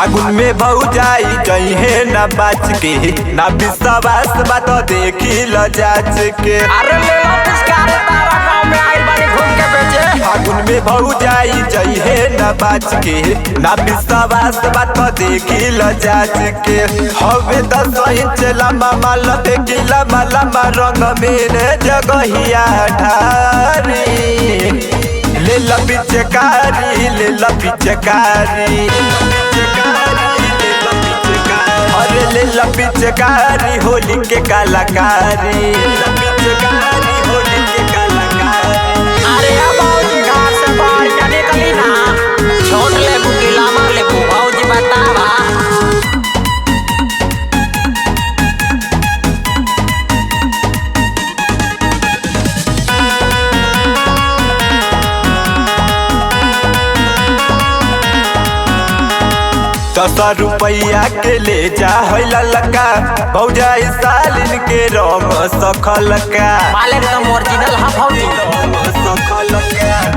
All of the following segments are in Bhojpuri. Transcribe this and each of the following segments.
फागुन में भौजाई जइहे न बाच के ना विश्वास बात देखी ल जाच के। अरे ले लो पिचकारी तारा गांव में आई बानी घूम के बेचे। फागुन में भौजाई जइहे न बाच के ना विश्वास बात देखी ल जाच के। हवे 10 इंच लम्बा माल देखी लम्बा लम्बा रंग में जगहिया ढारी। ले ला पिचकारी ले ला पिचकारी अरे ले ला पिचकारी होली के कलाकारी। होली के कलाकारी अरे भौजी घर से बाहर क्या निकली ना छोट लेबू की लामा लेबू भौजी बतावा। ₹10 के ले जा ललका भौजाई सालिन के रम सखलका। मालिक तो ओरिजिनल हा भौजी।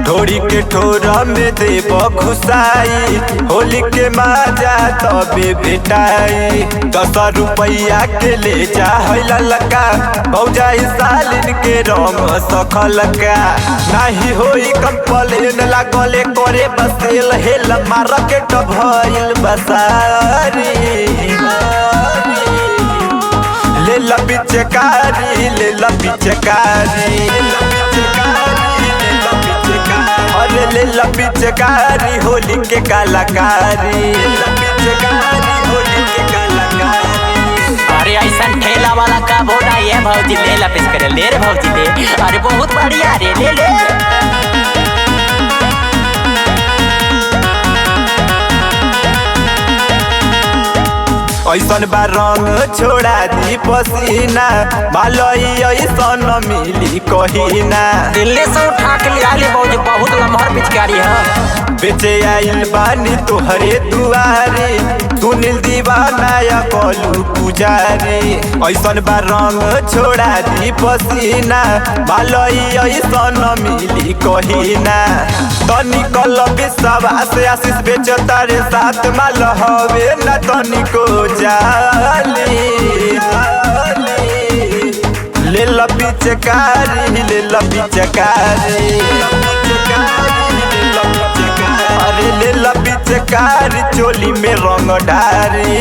ढोरी के ठोरा में देव घुसाई होली के माजा तबे बेटाई। ₹10 के ले जा ललका भौजाई सालिन के रम सखलका। नाही होई कंप्लेन लागले करे बसेल हेल मार्केट भइल बसारी। ले ला पिचकारी ले ला पिचकारी अरे ले ला पिचकारी होली के कलाकारी। होली के कलाकारी अरे ऐसा ठेला वाला का बोला ये भौजी ले ला पिचकारी ले रे भौजी ले। अरे बहुत बढ़िया रे ले ले। ऐसन बा रंग छोड़ा दी पसीना मालई ऐसन मिली कहीना। दिल्ली से उठा के लिया ली भौजी बहुत लम्हर पिचकारी है। बेचे आइल बानी तोहरे दुआरी सुनील दीवाना या कलू पुजारी। ऐसन बा रंग छोड़ा दी पसीना मालई ऐसन मिली कहीना। तनिकल विश्वास आशीष बेचता रे साथ माल हवे न तनिको जाली। ले ला पिचकारी ले ला पिचकारी अरे ले ला पिचकारी चोली में रंग डारी।